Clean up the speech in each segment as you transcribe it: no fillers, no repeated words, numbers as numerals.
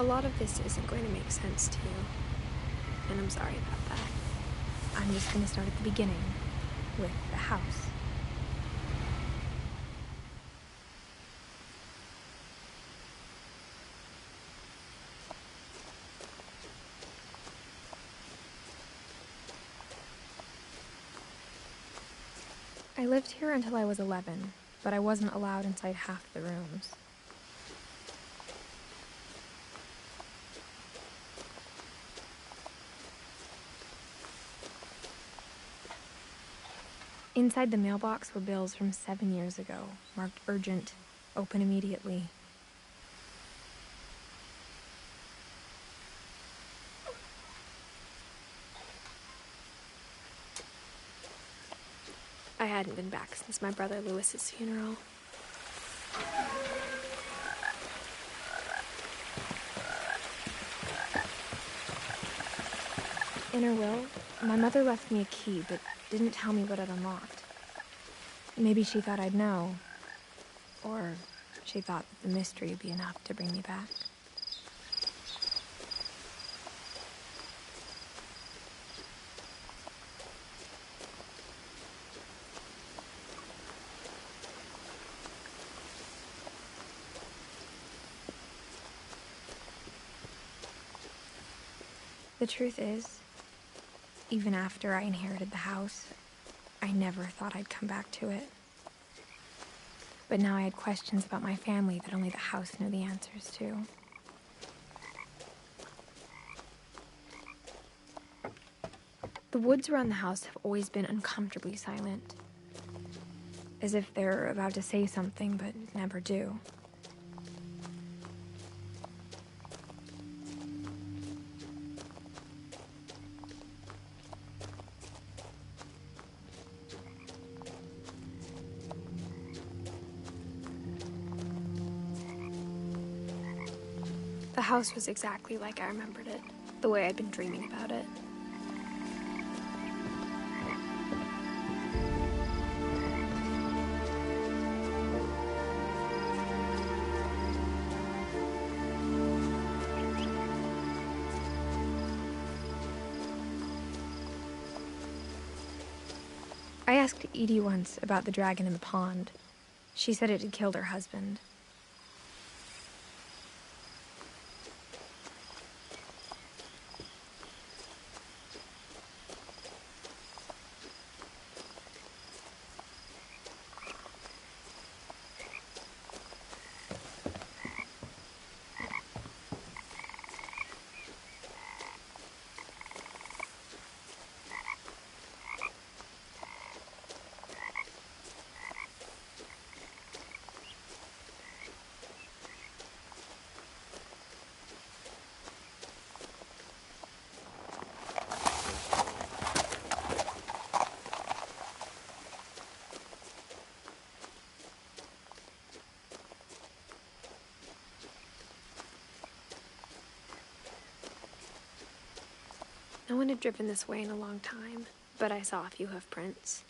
A lot of this isn't going to make sense to you, and I'm sorry about that. I'm just going to start at the beginning, with the house. I lived here until I was 11, but I wasn't allowed inside half the rooms. Inside the mailbox were bills from 7 years ago, marked urgent, open immediately. I hadn't been back since my brother Lewis's funeral. In her will, my mother left me a key, but didn't tell me what it unlocked. Maybe she thought I'd know. Or she thought that the mystery would be enough to bring me back. The truth is, even after I inherited the house, I never thought I'd come back to it. But now I had questions about my family that only the house knew the answers to. The woods around the house have always been uncomfortably silent, as if they're about to say something but never do. The house was exactly like I remembered it, the way I'd been dreaming about it. I asked Edie once about the dragon in the pond. She said it had killed her husband. No one had driven this way in a long time, but I saw a few hoof prints.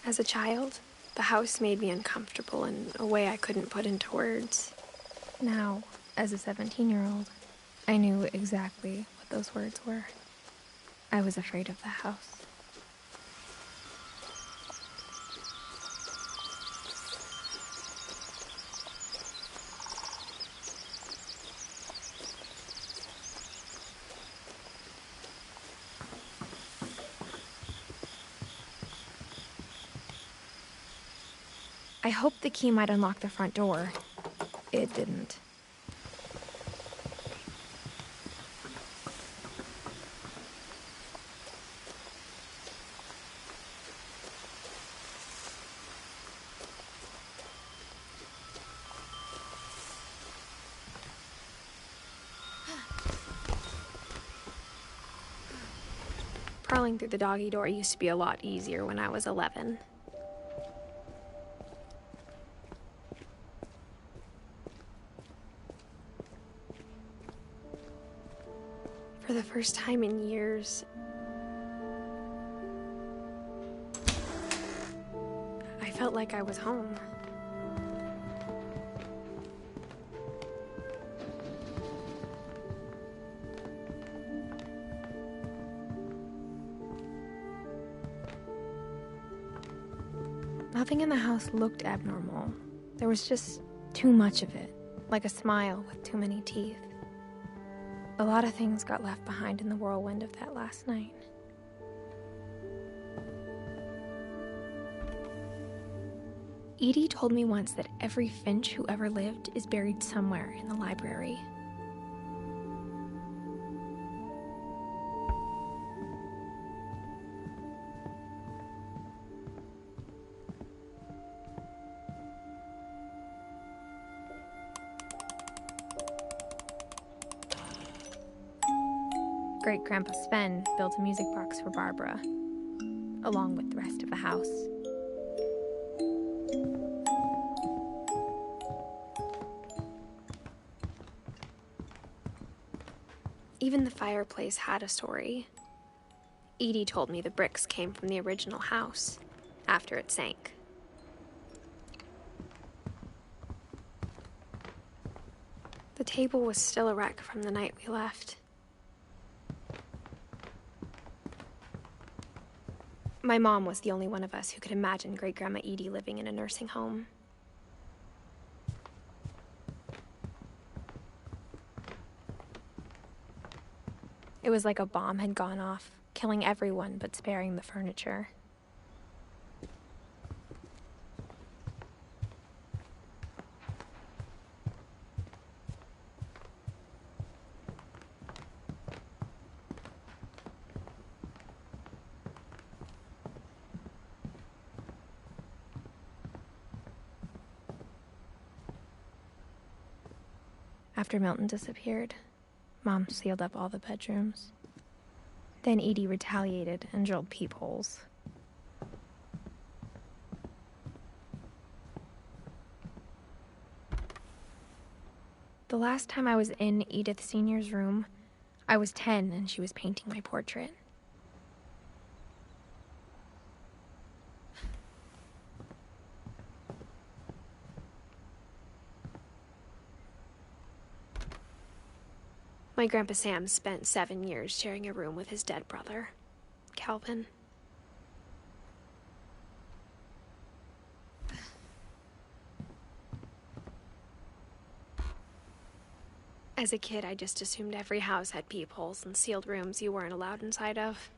As a child, the house made me uncomfortable in a way I couldn't put into words. Now, as a 17-year-old, I knew exactly what those words were. I was afraid of the house. I hoped the key might unlock the front door. It didn't. Crawling through the doggy door used to be a lot easier when I was 11. For the first time in years, I felt like I was home. Nothing in the house looked abnormal. There was just too much of it, like a smile with too many teeth. A lot of things got left behind in the whirlwind of that last night. Edie told me once that every Finch who ever lived is buried somewhere in the library. Great-Grandpa Sven built a music box for Barbara, along with the rest of the house. Even the fireplace had a story. Edie told me the bricks came from the original house, after it sank. The table was still a wreck from the night we left. My mom was the only one of us who could imagine Great-Grandma Edie living in a nursing home. It was like a bomb had gone off, killing everyone but sparing the furniture. After Milton disappeared, Mom sealed up all the bedrooms. Then Edie retaliated and drilled peepholes. The last time I was in Edith Sr.'s room, I was 10 and she was painting my portrait. My Grandpa Sam spent 7 years sharing a room with his dead brother, Calvin. As a kid, I just assumed every house had peepholes and sealed rooms you weren't allowed inside of.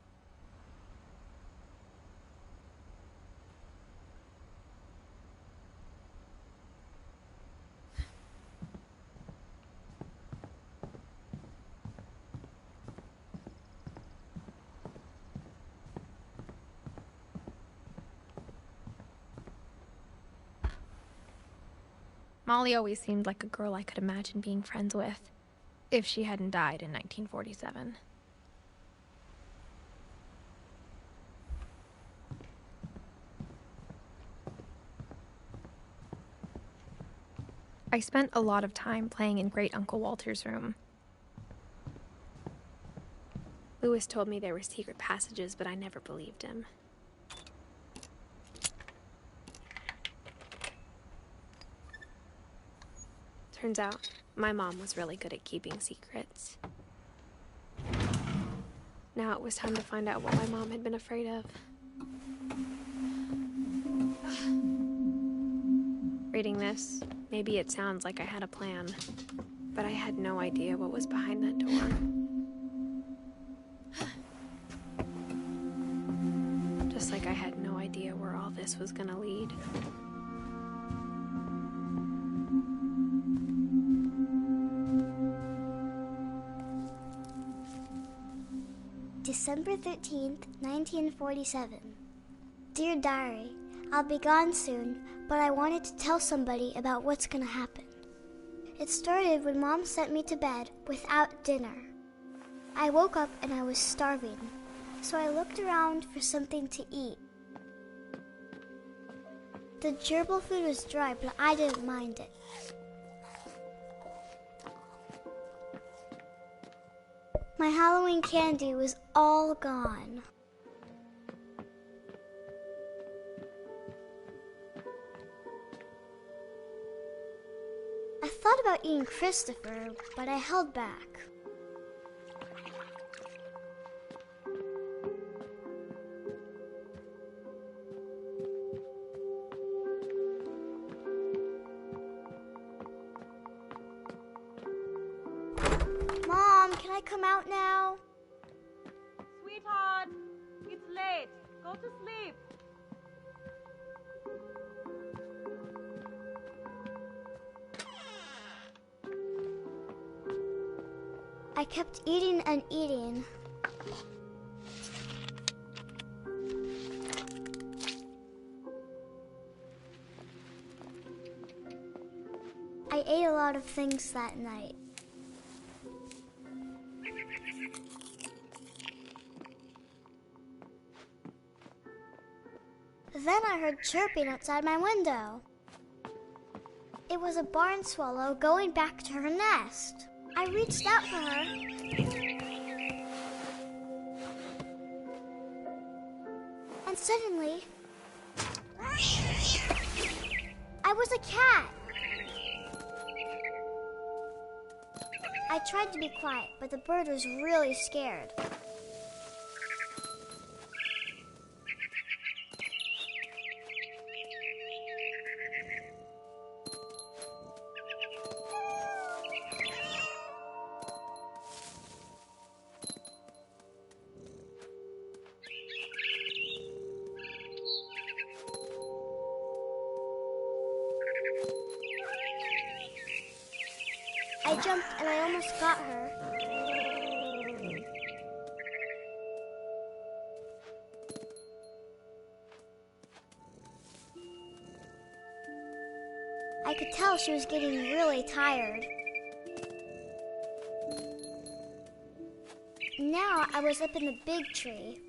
Molly always seemed like a girl I could imagine being friends with, if she hadn't died in 1947. I spent a lot of time playing in Great Uncle Walter's room. Lewis told me there were secret passages, but I never believed him. Turns out, my mom was really good at keeping secrets. Now it was time to find out what my mom had been afraid of. Reading this, maybe it sounds like I had a plan, but I had no idea what was behind that door. Just like I had no idea where all this was gonna lead. December 13th, 1947. Dear Diary, I'll be gone soon, but I wanted to tell somebody about what's gonna happen. It started when Mom sent me to bed without dinner. I woke up and I was starving, so I looked around for something to eat. The gerbil food was dry, but I didn't mind it. My Halloween candy was all gone. I thought about eating Christopher, but I held back. Mom, can I come out now? Sweetheart, it's late. Go to sleep. I kept eating and eating. I ate a lot of things that night. Then I heard chirping outside my window. It was a barn swallow going back to her nest. I reached out for her. And suddenly, I was a cat. I tried to be quiet, but the bird was really scared. I jumped and I almost got her. I could tell she was getting really tired. Now I was up in the big tree.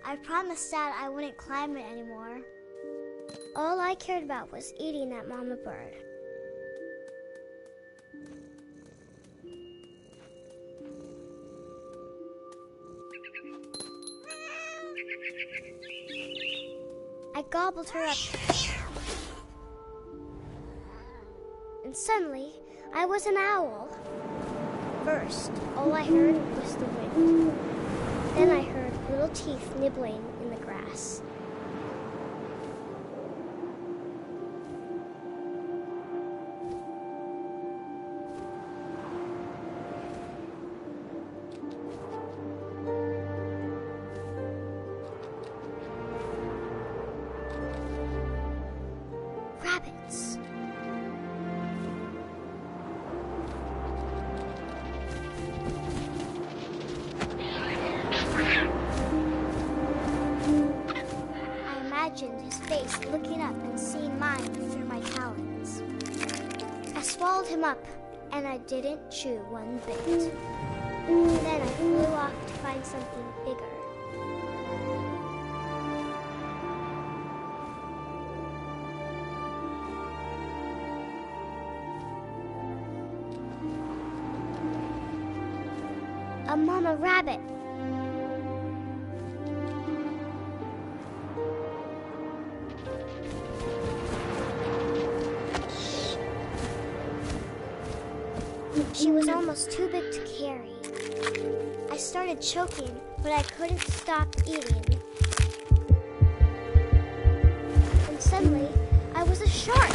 I promised Dad I wouldn't climb it anymore. All I cared about was eating that mama bird. I gobbled her up. And suddenly, I was an owl. First, all I heard was the wind. Then I heard little teeth nibbling in the grass. Rabbits. I imagined his face looking up and seeing mine through my talons. I swallowed him up, and I didn't chew one bit. Then I flew off to find something bigger. A mama rabbit. She was almost too big to carry. I started choking, but I couldn't stop eating. And suddenly, I was a shark.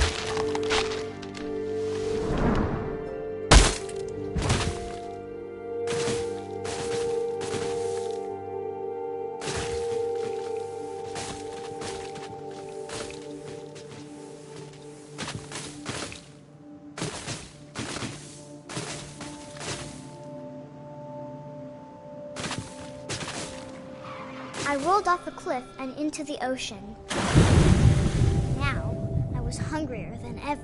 I rolled off a cliff and into the ocean. Now, I was hungrier than ever.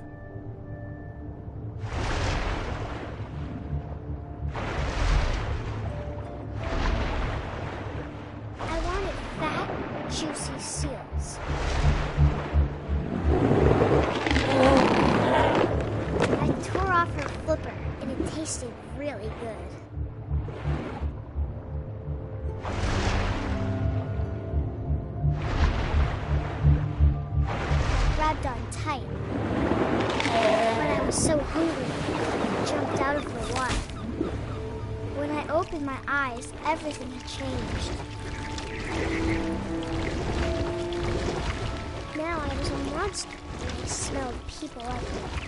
I wanted fat, juicy seals. I tore off her flipper, and it tasted really good. Grabbed on tight, but I was so hungry, I jumped out of the water. When I opened my eyes, everything had changed. Now I was a monster, and I smelled people everywhere.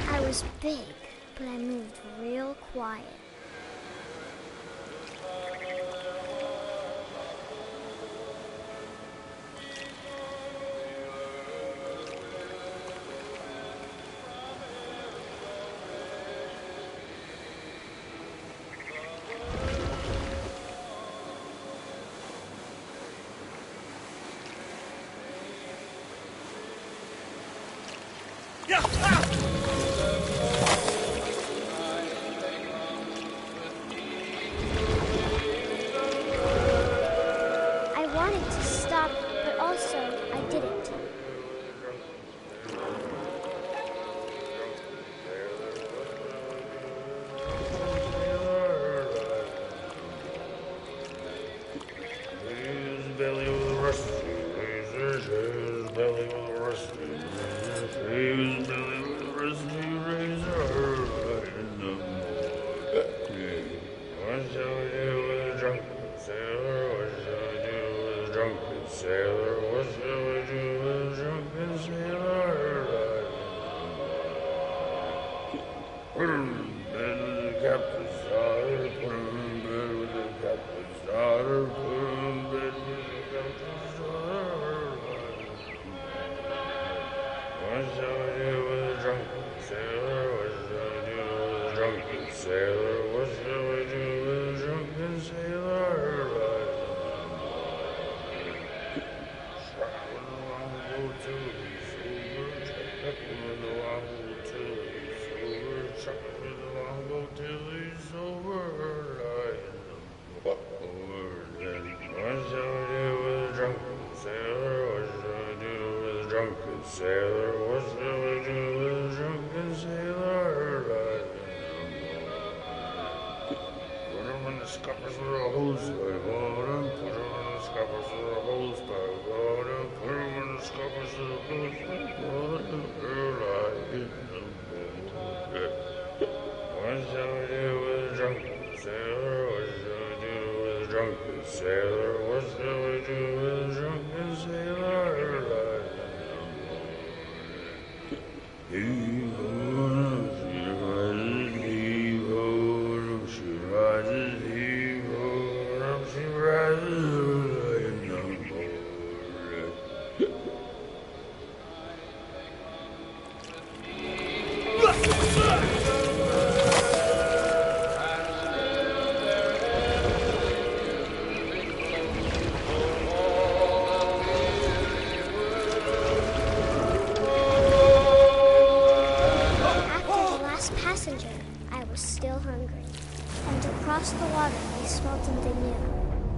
I was big, but I moved real quiet. I wanted to stop, but also I didn't.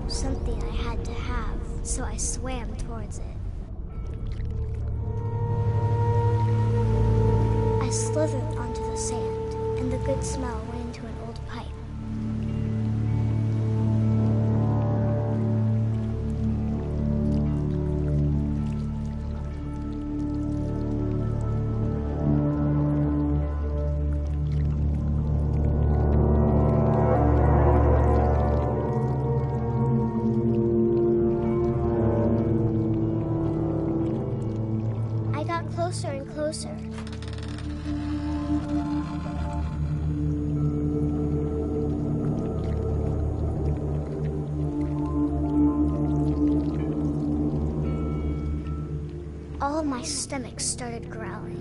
Something I had to have, so I swam towards it. I slithered onto the sand, and the good smell went into an old pipe. all of my stomach started growling.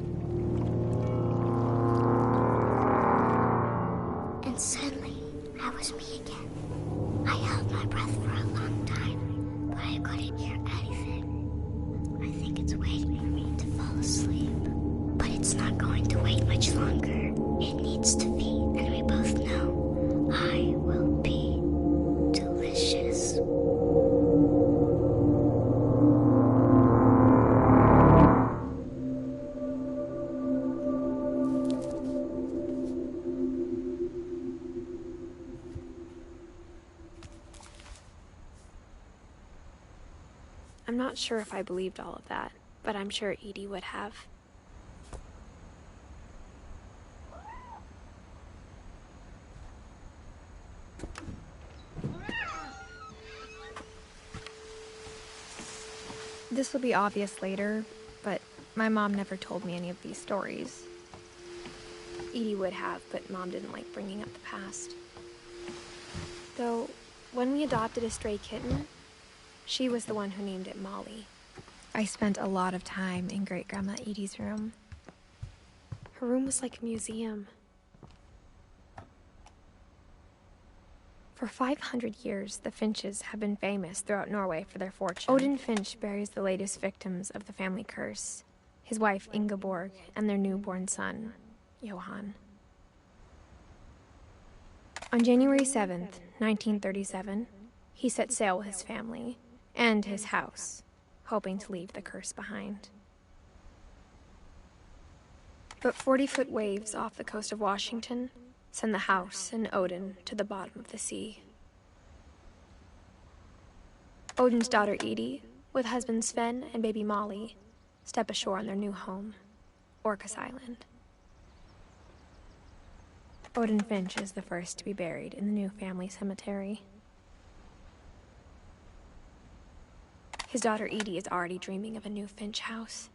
And suddenly, I was me again. I held my breath for a long time, but I couldn't hear anything. I think it's waiting for me to fall asleep. But it's not going to wait much longer. It needs to be, and we both know I will be delicious. I'm not sure if I believed all of that, but I'm sure Edie would have. This will be obvious later, but my mom never told me any of these stories. Edie would have, but Mom didn't like bringing up the past. Though, when we adopted a stray kitten, she was the one who named it Molly. I spent a lot of time in Great-Grandma Edie's room. Her room was like a museum. For 500 years, the Finches have been famous throughout Norway for their fortune. Odin Finch buries the latest victims of the family curse, his wife Ingeborg and their newborn son, Johan. On January 7th, 1937, he set sail with his family and his house, hoping to leave the curse behind. But 40-foot waves off the coast of Washington send the house and Odin to the bottom of the sea. Odin's daughter Edie, with husband Sven and baby Molly, step ashore on their new home, Orcas Island. Odin Finch is the first to be buried in the new family cemetery. His daughter Edie is already dreaming of a new Finch house.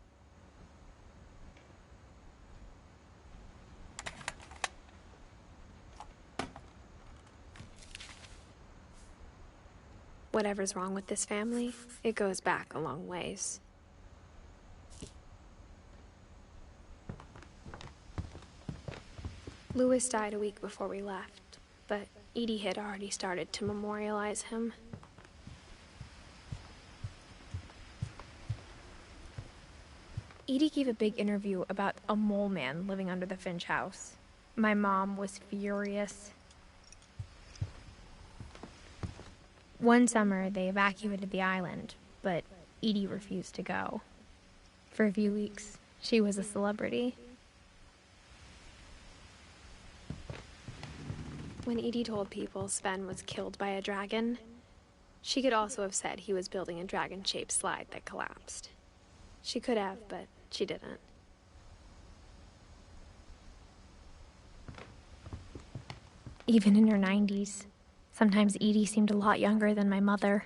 Whatever's wrong with this family, it goes back a long ways. Louis died a week before we left, but Edie had already started to memorialize him. Edie gave a big interview about a mole man living under the Finch house. My mom was furious. One summer, they evacuated the island, but Edie refused to go. For a few weeks, she was a celebrity. When Edie told people Sven was killed by a dragon, she could also have said he was building a dragon-shaped slide that collapsed. She could have, but she didn't. Even in her 90s, sometimes Edie seemed a lot younger than my mother.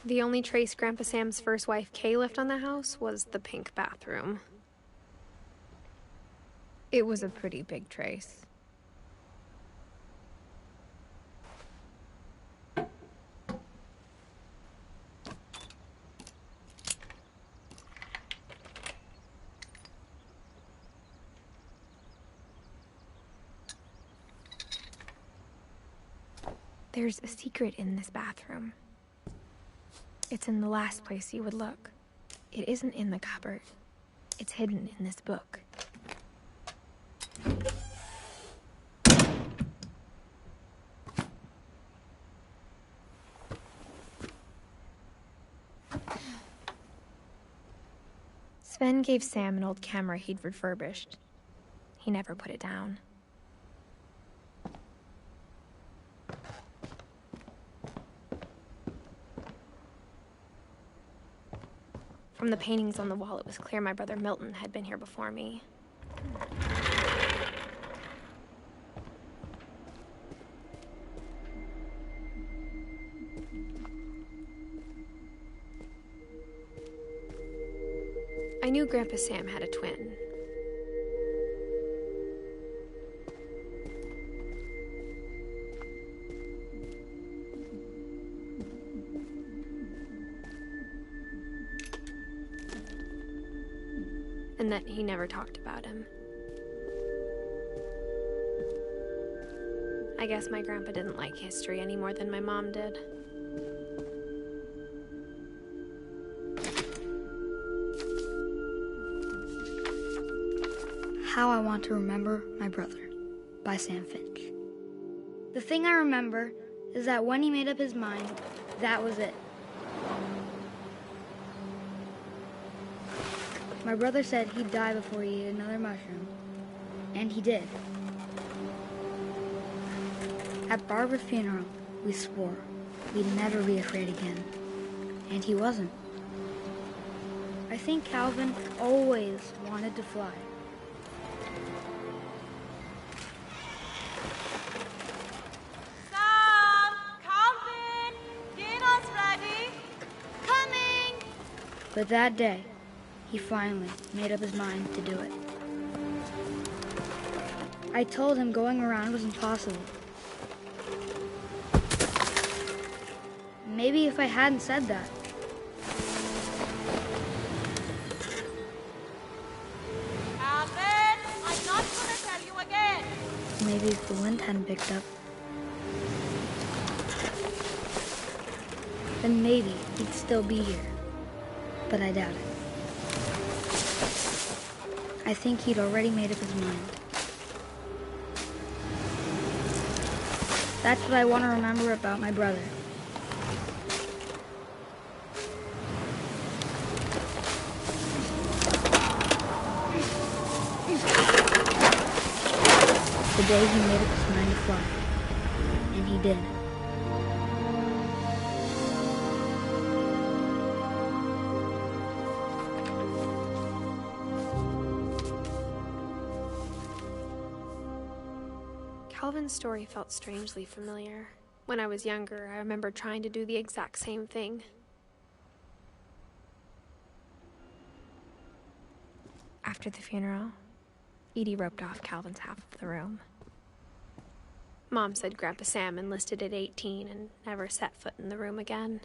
The only trace Grandpa Sam's first wife Kay left on the house was the pink bathroom. It was a pretty big trace. There's a secret in this bathroom. It's in the last place you would look. It isn't in the cupboard. It's hidden in this book. Sven gave Sam an old camera he'd refurbished. He never put it down. From the paintings on the wall, it was clear my brother Milton had been here before me. I knew Grandpa Sam had a twin. and that he never talked about him. I guess my grandpa didn't like history any more than my mom did. How I Want to Remember My Brother by Sam Finch. The thing I remember is that when he made up his mind, that was it. My brother said he'd die before he ate another mushroom, and he did. At Barbara's funeral, we swore we'd never be afraid again, and he wasn't. I think Calvin always wanted to fly. Sam! Calvin! Dinner's ready! Coming! But that day, he finally made up his mind to do it. I told him going around was impossible. Maybe if I hadn't said that. Calvin! I'm not gonna tell you again! Maybe if the wind hadn't picked up. Then maybe he'd still be here. But I doubt it. I think he'd already made up his mind. That's what I want to remember about my brother. The day he made up his mind to fly. And he did. Calvin's story felt strangely familiar. When I was younger, I remember trying to do the exact same thing. After the funeral, Edie roped off Calvin's half of the room. Mom said Grandpa Sam enlisted at 18 and never set foot in the room again.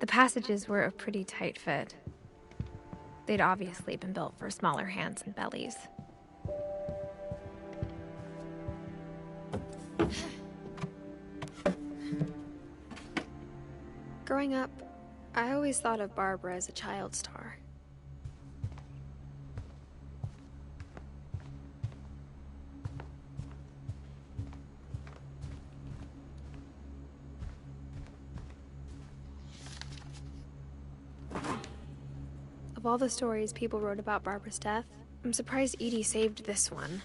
The passages were a pretty tight fit. They'd obviously been built for smaller hands and bellies. Growing up, I always thought of Barbara as a child star. Of all the stories people wrote about Barbara's death, I'm surprised Edie saved this one.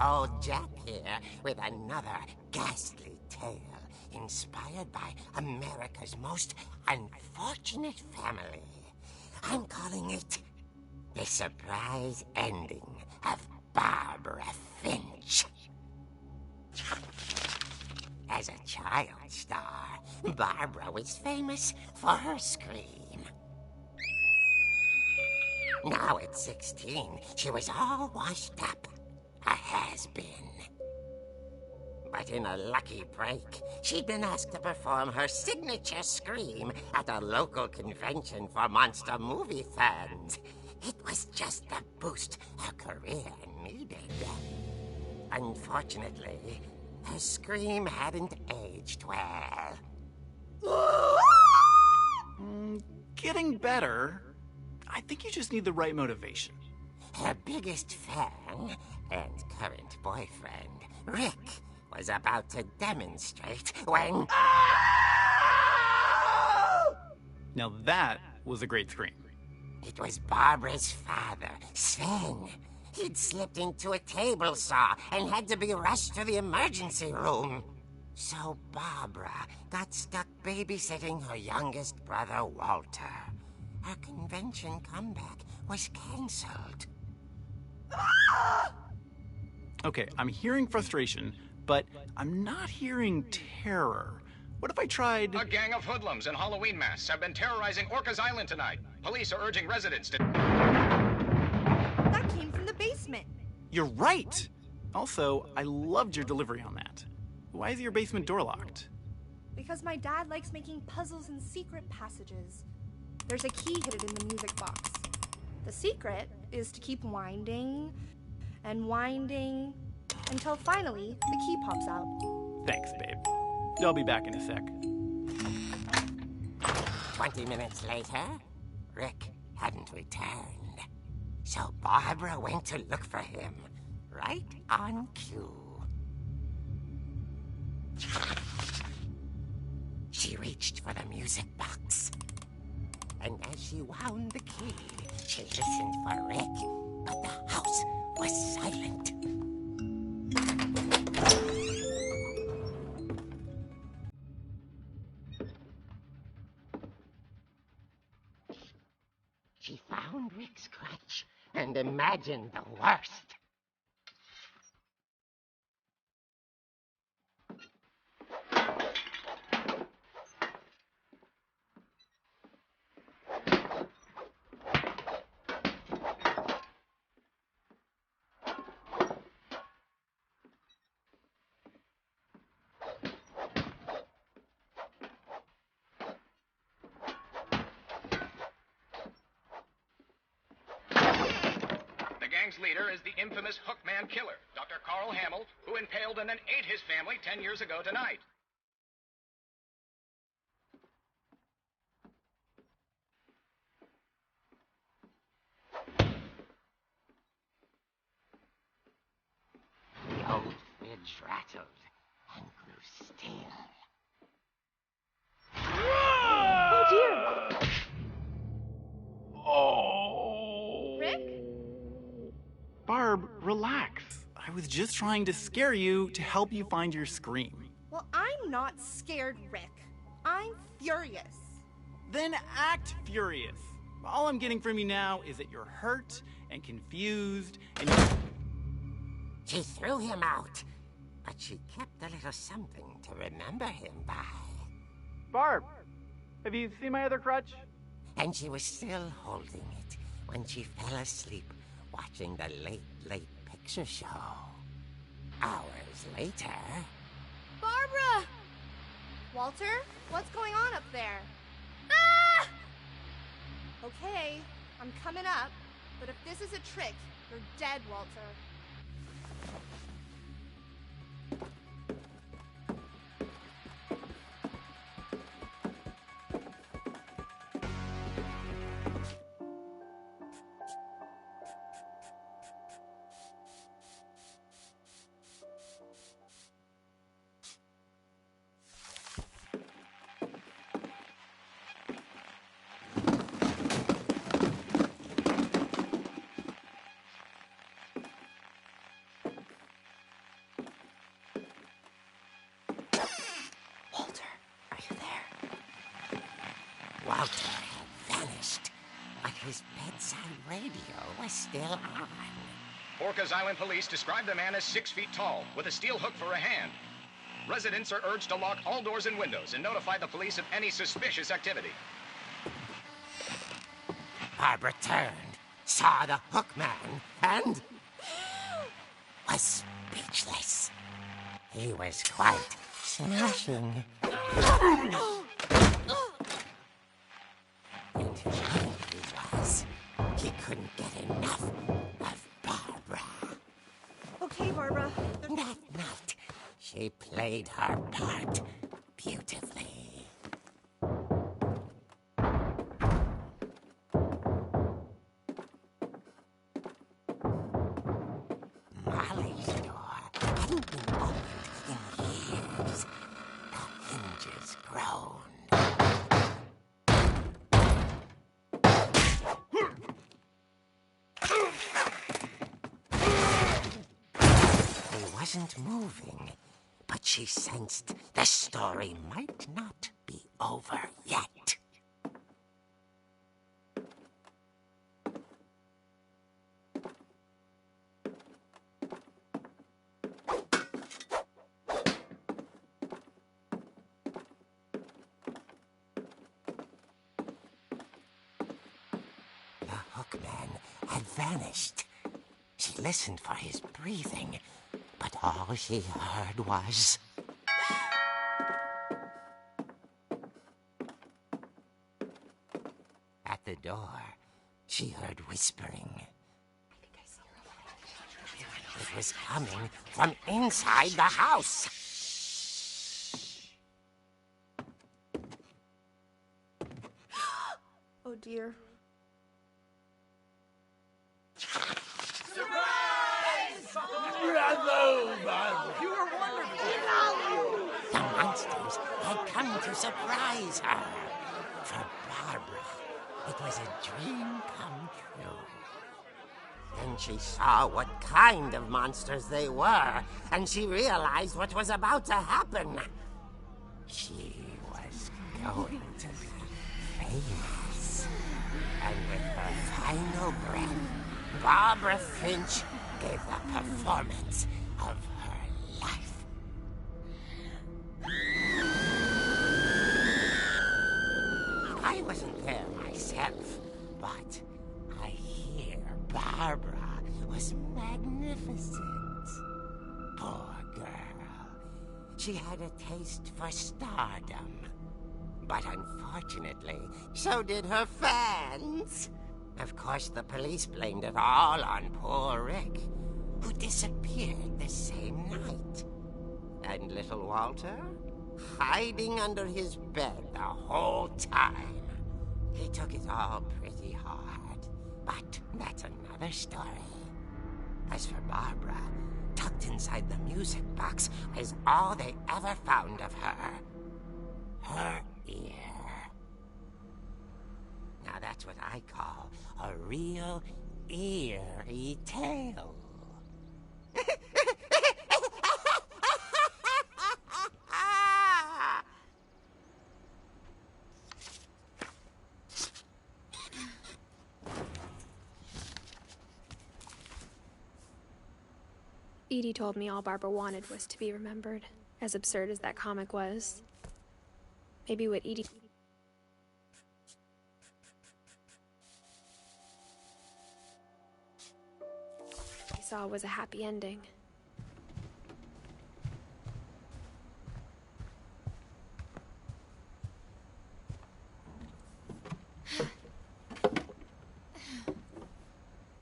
Old Jack here with another ghastly tale inspired by America's most unfortunate family. I'm calling it The Surprise Ending of Barbara Finch. As a child star, Barbara was famous for her scream. Now at 16, she was all washed up. A has-been. But in a lucky break, she'd been asked to perform her signature scream at a local convention for monster movie fans. It was just the boost her career needed. Unfortunately, her scream hadn't aged well. Getting better. I think you just need the right motivation. Her biggest fan and current boyfriend, Rick, was about to demonstrate when... Now that was a great scream. It was Barbara's father, Sven. He'd slipped into a table saw and had to be rushed to the emergency room. So Barbara got stuck babysitting her youngest brother, Walter. Her convention comeback was cancelled. Okay, I'm hearing frustration, but I'm not hearing terror. What if I tried... A gang of hoodlums in Halloween masks have been terrorizing Orcas Island tonight. Police are urging residents to... That came from the basement. You're right! Also, I loved your delivery on that. Why is your basement door locked? Because my dad likes making puzzles and secret passages. There's a key hidden in the music box. The secret is to keep winding and winding until finally the key pops out. Thanks, babe. I'll be back in a sec. 20 minutes later, Rick hadn't returned. So Barbara went to look for him, right on cue. She reached for the music box. And as she wound the key, she listened for Rick, but the house was silent. She found Rick's crutch and imagined the worst. Leader is the infamous Hookman killer, Dr. Carl Hamill, who impaled and then ate his family 10 years ago tonight. The old fridge rattled and grew still. Oh dear! Oh! Rick? Barb, relax. I was just trying to scare you to help you find your scream. Well, I'm not scared, Rick. I'm furious. Then act furious. All I'm getting from you now is that you're hurt and confused and She threw him out, but she kept a little something to remember him by. Barb, have you seen my other crutch? And she was still holding it when she fell asleep watching the late picture show. Hours later... Barbara! Walter, what's going on up there? Ah! Okay, I'm coming up, but if this is a trick, you're dead, Walter. Walter had vanished, but his bedside radio was still on. Orcas Island police describe the man as 6 feet tall, with a steel hook for a hand. Residents are urged to lock all doors and windows and notify the police of any suspicious activity. Barbara turned, saw the hook man, and was speechless. He was quite smashing. And here he was. He couldn't get enough of Barbara. Okay, Barbara. That night, she played her part beautifully. Molly's door hadn't been opened in years. The hinges groaned. wasn't moving, but she sensed the story might not be over yet. The hookman had vanished. She listened for his breathing, but all she heard was... At the door, she heard whispering. It was coming from inside the house. Oh dear. The monsters had come to surprise her. For Barbara, it was a dream come true. Then she saw what kind of monsters they were, and she realized what was about to happen. She was going to be famous. And with her final breath, Barbara Finch gave the performance of her life. I wasn't there myself, but I hear Barbara was magnificent. Poor girl. She had a taste for stardom. But unfortunately, so did her fans. Of course, the police blamed it all on poor Rick, who disappeared the same night. And little Walter? Hiding under his bed the whole time. He took it all pretty hard, but that's another story. As for Barbara, tucked inside the music box is all they ever found of her. Her ear. Now that's what I call a real eerie tale. Edie told me all Barbara wanted was to be remembered, as absurd as that comic was. Maybe what Edie saw was a happy ending.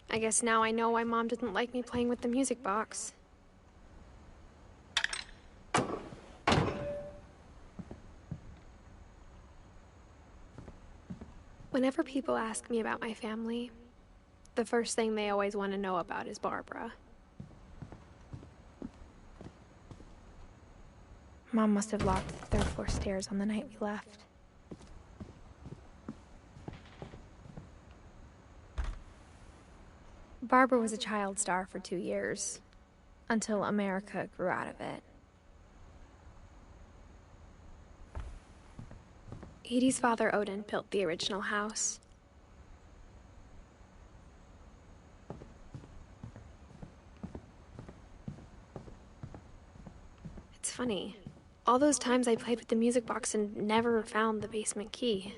I guess now I know why Mom didn't like me playing with the music box. Whenever people ask me about my family, the first thing they always want to know about is Barbara. Mom must have locked the third floor stairs on the night we left. Barbara was a child star for 2 years, until America grew out of it. Edie's father, Odin, built the original house. It's funny. All those times I played with the music box and never found the basement key.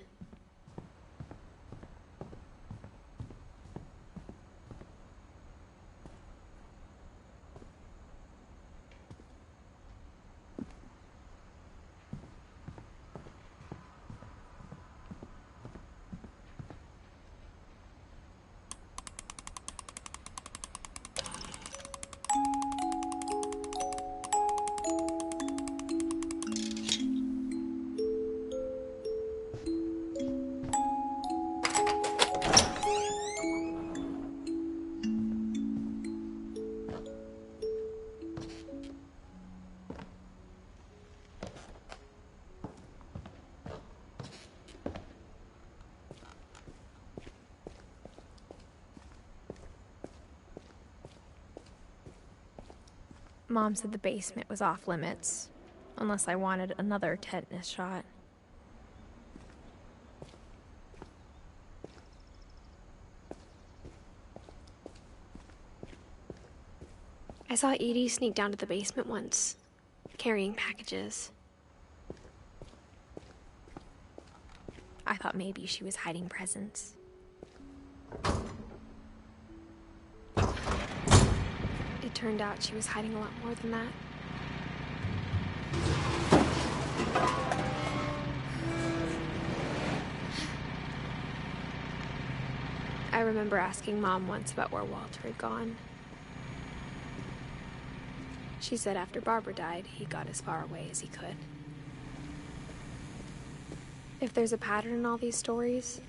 Mom said the basement was off limits, unless I wanted another tetanus shot. I saw Edie sneak down to the basement once, carrying packages. I thought maybe she was hiding presents. It turned out she was hiding a lot more than that. I remember asking Mom once about where Walter had gone. She said after Barbara died, he got as far away as he could. If there's a pattern in all these stories,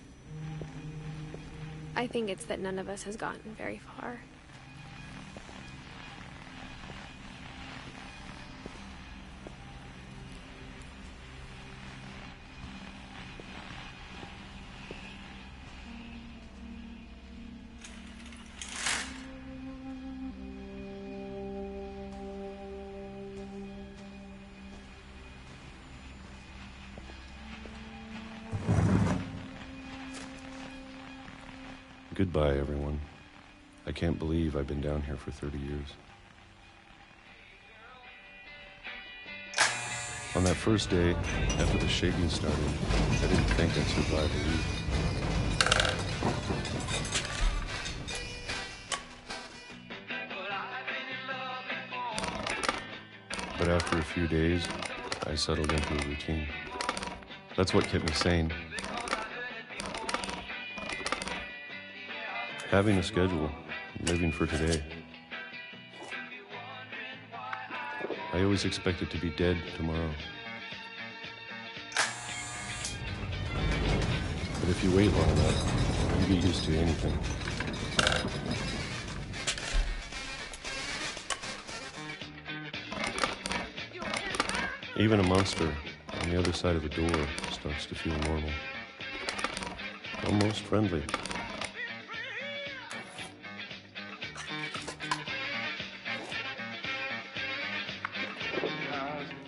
I think it's that none of us has gotten very far. Goodbye, everyone. I can't believe I've been down here for 30 years. On that first day, after the shaking started, I didn't think I'd survive a week. But after a few days, I settled into a routine. That's what kept me sane. Having a schedule, living for today. I always expected to be dead tomorrow. But if you wait long enough, you get used to anything. Even a monster on the other side of the door starts to feel normal. Almost friendly.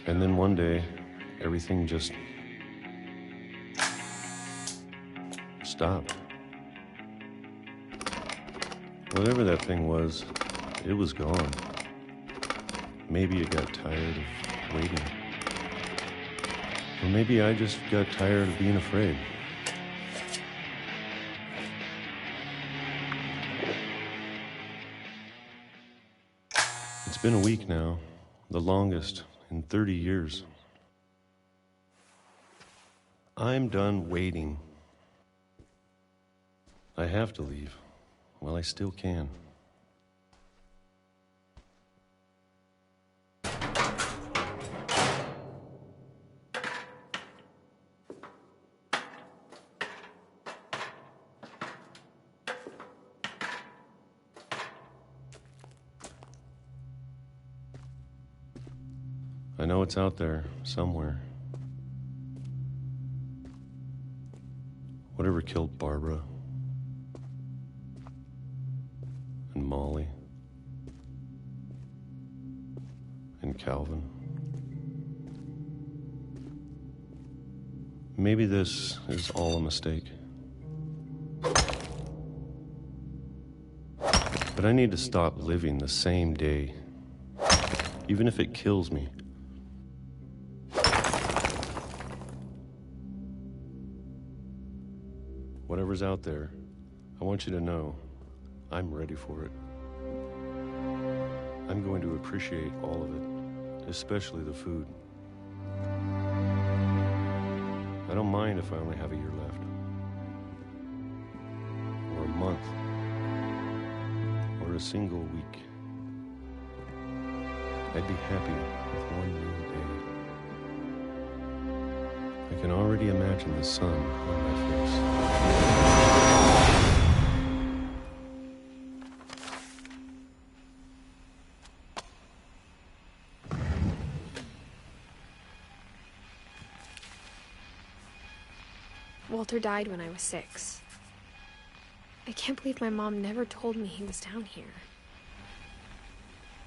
And then one day, everything just stopped. Whatever that thing was, it was gone. Maybe it got tired of waiting. Or maybe I just got tired of being afraid. It's been a week now, the longest in 30 years. I'm done waiting. I have to leave while I still can. I know it's out there, somewhere. Whatever killed Barbara and Molly and Calvin. Maybe this is all a mistake. But I need to stop living the same day, even if it kills me. Whatever's out there, I want you to know I'm ready for it. I'm going to appreciate all of it, especially the food. I don't mind if I only have a year left, or a month, or a single week. I'd be happy with one new day. I can already imagine the sun on my face. Walter died when I was 6. I can't believe my mom never told me he was down here.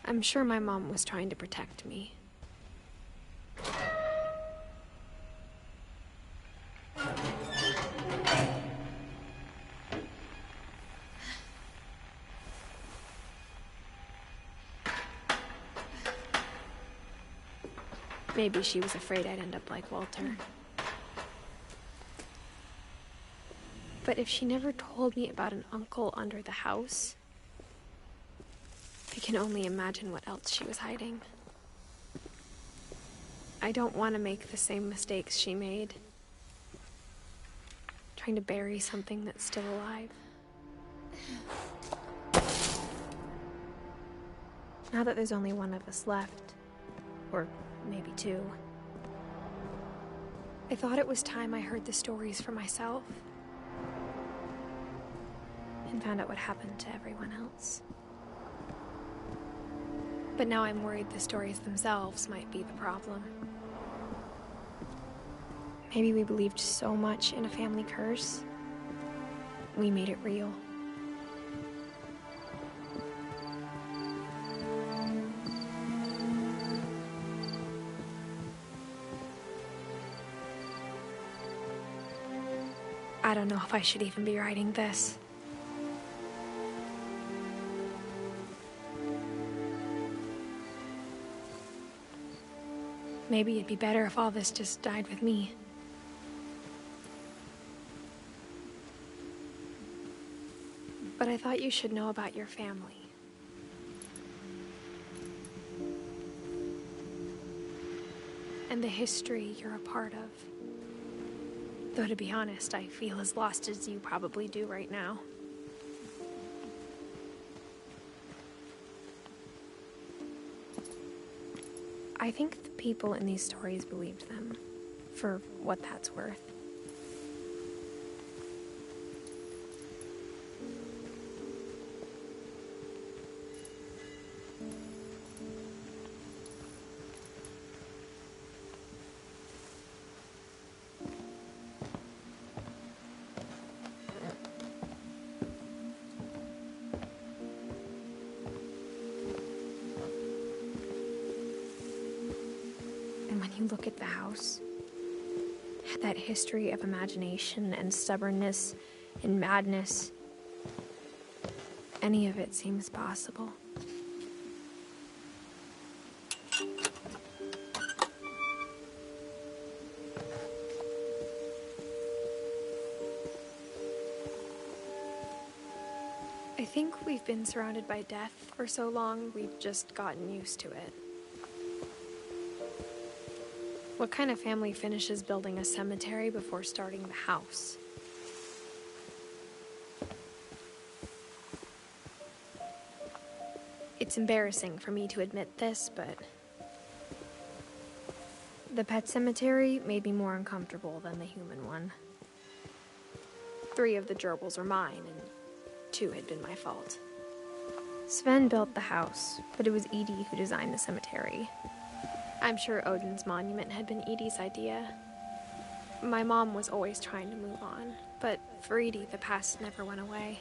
I'm sure my mom was trying to protect me. Maybe she was afraid I'd end up like Walter. But if she never told me about an uncle under the house, I can only imagine what else she was hiding. I don't want to make the same mistakes she made, trying to bury something that's still alive. Now that there's only one of us left, or maybe two, I thought it was time I heard the stories for myself and found out what happened to everyone else. But now I'm worried the stories themselves might be the problem. Maybe we believed so much in a family curse, we made it real. I don't know if I should even be writing this. Maybe it'd be better if all this just died with me. But I thought you should know about your family. And the history you're a part of. Though to be honest, I feel as lost as you probably do right now. I think the people in these stories believed them, for what that's worth. You look at the house, that history of imagination and stubbornness and madness, any of it seems possible. I think we've been surrounded by death for so long, we've just gotten used to it. What kind of family finishes building a cemetery before starting the house? It's embarrassing for me to admit this, but the pet cemetery made me more uncomfortable than the human one. 3 of the gerbils were mine, and 2 had been my fault. Sven built the house, but it was Edie who designed the cemetery. I'm sure Odin's monument had been Edie's idea. My mom was always trying to move on, but for Edie, the past never went away.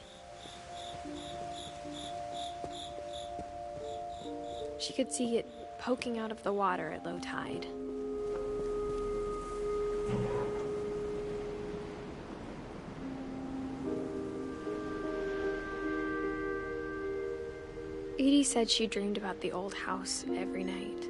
She could see it poking out of the water at low tide. Edie said she dreamed about the old house every night.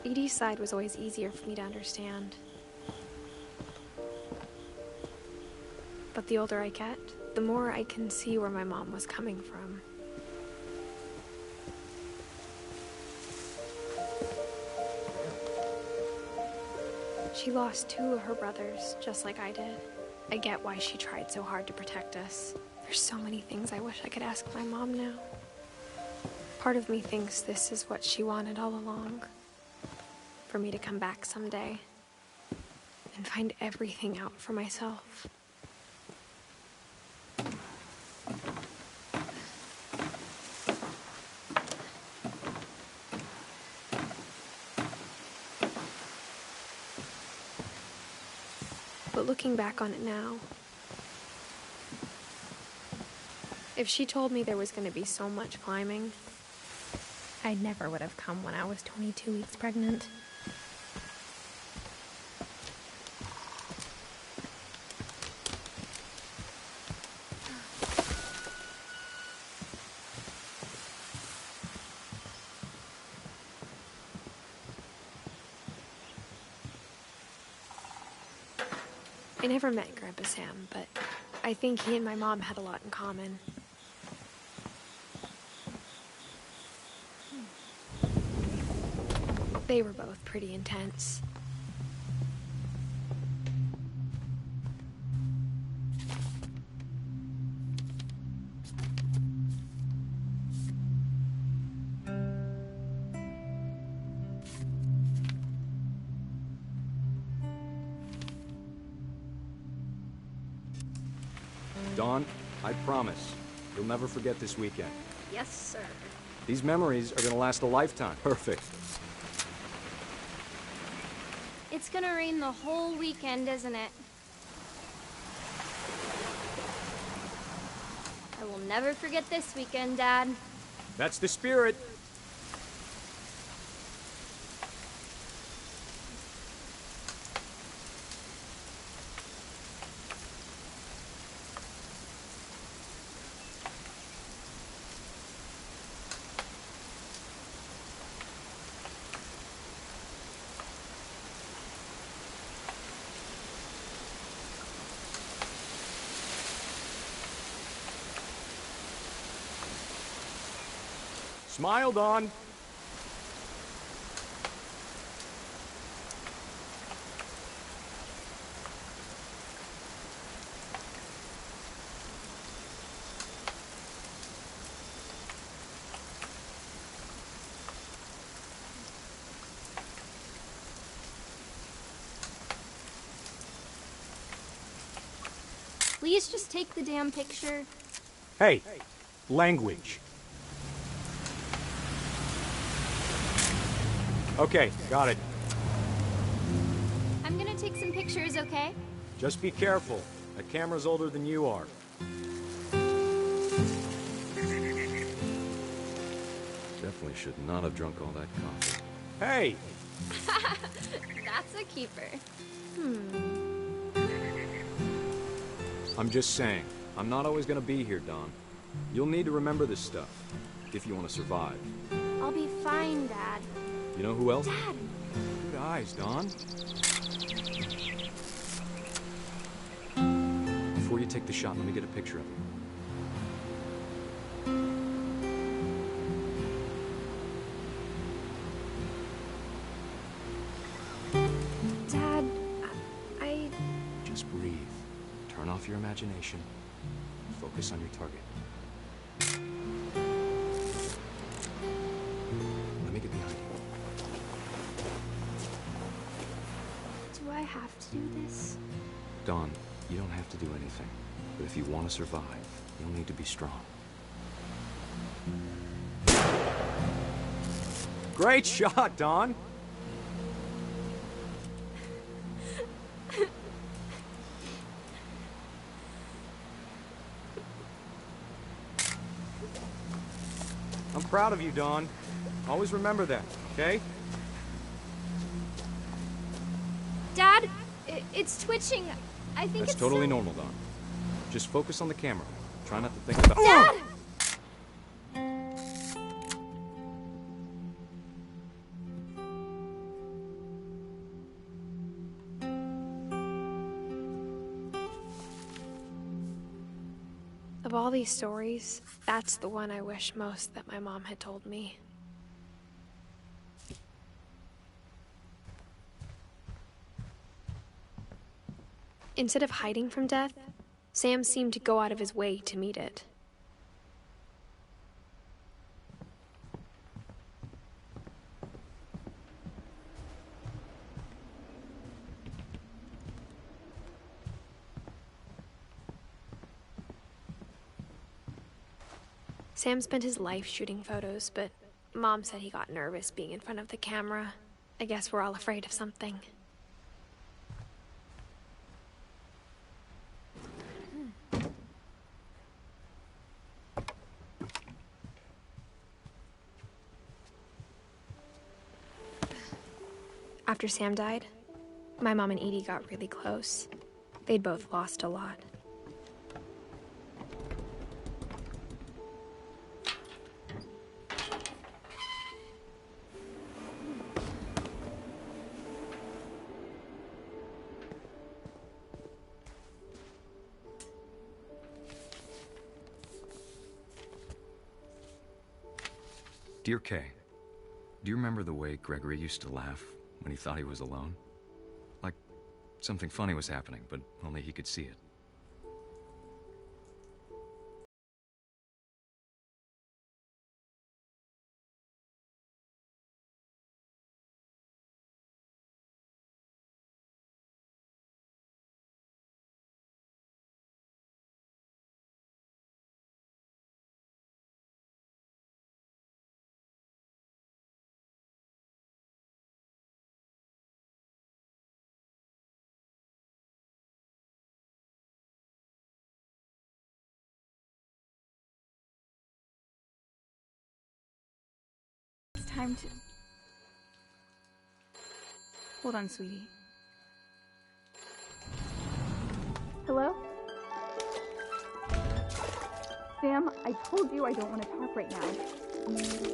Edie's side was always easier for me to understand. But the older I get, the more I can see where my mom was coming from. She lost 2 of her brothers, just like I did. I get why she tried so hard to protect us. There's so many things I wish I could ask my mom now. Part of me thinks this is what she wanted all along. For me to come back someday and find everything out for myself. But looking back on it now, if she told me there was going to be so much climbing, I never would have come when I was 22 weeks pregnant. I never met Grandpa Sam, but I think he and my mom had a lot in common. They were both pretty intense. Dawn, I promise, you'll never forget this weekend. Yes, sir. These memories are gonna last a lifetime. Perfect. It's gonna rain the whole weekend, isn't it? I will never forget this weekend, Dad. That's the spirit. Smile, Dawn. Please just take the damn picture. Hey, language. Okay, got it. I'm gonna take some pictures, okay? Just be careful. That camera's older than you are. Definitely should not have drunk all that coffee. Hey! That's a keeper. I'm just saying, I'm not always gonna be here, Dawn. You'll need to remember this stuff, if you want to survive. I'll be fine, Dad. You know who else? Dad! Good eyes, Dawn. Before you take the shot, let me get a picture of you. Dad, I... Just breathe. Turn off your imagination. Focus on your target. Let me get behind you. Do I have to do this? Dawn, you don't have to do anything. But if you want to survive, you'll need to be strong. Great shot, Dawn! I'm proud of you, Dawn. Always remember that, okay? Dad, it's twitching. I think That's it's totally so... normal, Dawn. Just focus on the camera. Try not to think about... Dad! Of all these stories, that's the one I wish most that my mom had told me. Instead of hiding from death, Sam seemed to go out of his way to meet it. Sam spent his life shooting photos, but Mom said he got nervous being in front of the camera. I guess we're all afraid of something. After Sam died, my mom and Edie got really close. They'd both lost a lot. Dear Kay, do you remember the way Gregory used to laugh when he thought he was alone? Like something funny was happening, but only he could see it. Time to... Hold on, sweetie. Hello? Sam, I told you I don't want to talk right now.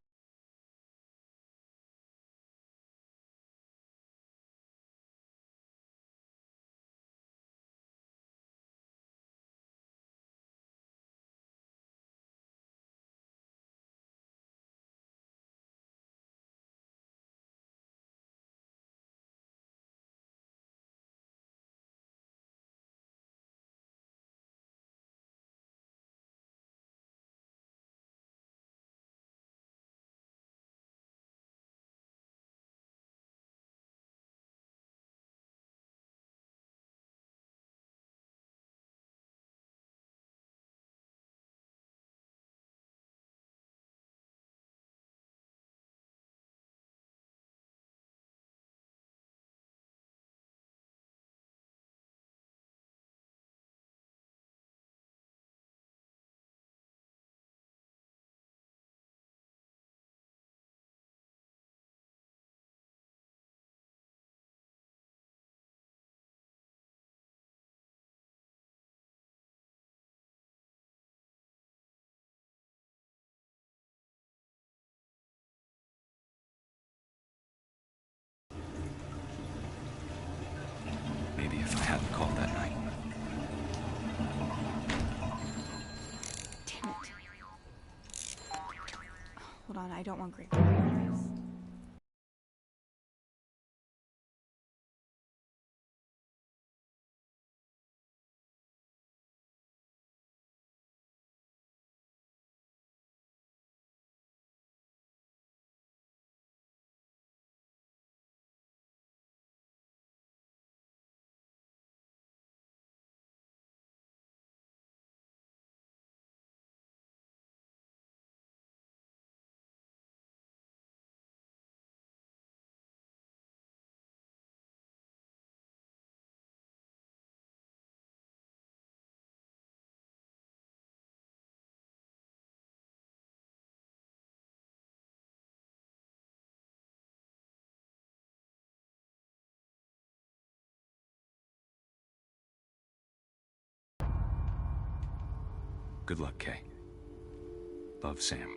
Maybe if I hadn't called that night. Damn it. Hold on, I don't want grape. Good luck, Kay. Love, Sam.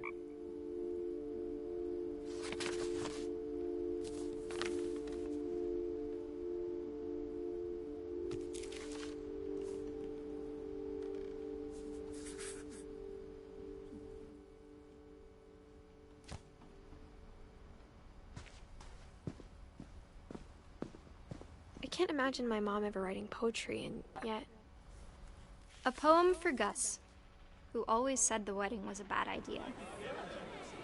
I can't imagine my mom ever writing poetry, and yet... A poem for Gus, who always said the wedding was a bad idea.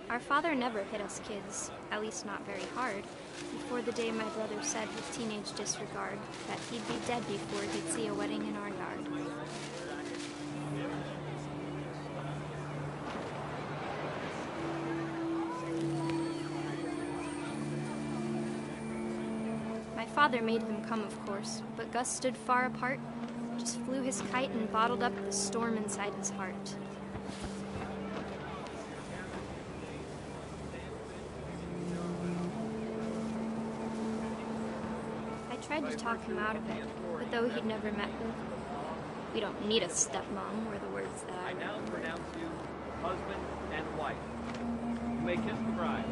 Our father never hit us kids, at least not very hard, before the day my brother said with teenage disregard that he'd be dead before he'd see a wedding in our yard. My father made him come, of course, but Gus stood far apart, just flew his kite and bottled up the storm inside his heart. tried to talk him out of it, but though he'd never met her, we don't need a stepmom, were the words that I now remember. pronounce you husband and wife. You may kiss the bride.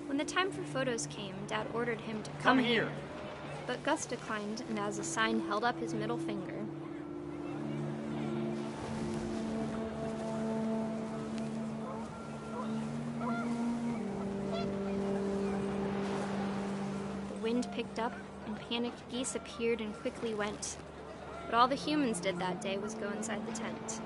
When the time for photos came, Dad ordered him to come here. But Gus declined, and as a sign held up his middle finger. The wind picked up, and panicked geese appeared and quickly went. But all the humans did that day was go inside the tent.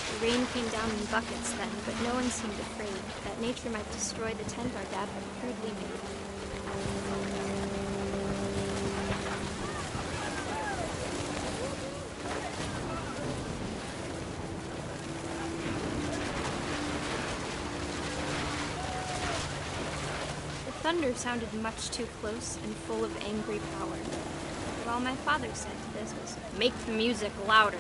The rain came down in buckets then, but no one seemed afraid that nature might destroy the tent our dad had crudely made. The thunder sounded much too close and full of angry power. But all my father said to this was, "Make the music louder."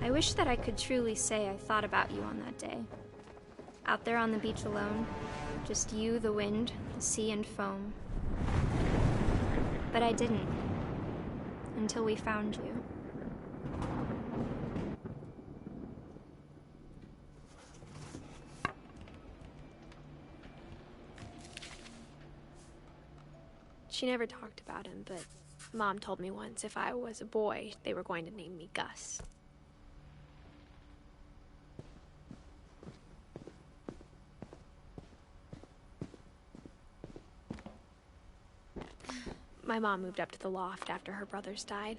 I wish that I could truly say I thought about you on that day. Out there on the beach alone, just you, the wind, the sea, and foam. But I didn't, until we found you. She never talked about him, but Mom told me once if I was a boy, they were going to name me Gus. My mom moved up to the loft after her brothers died.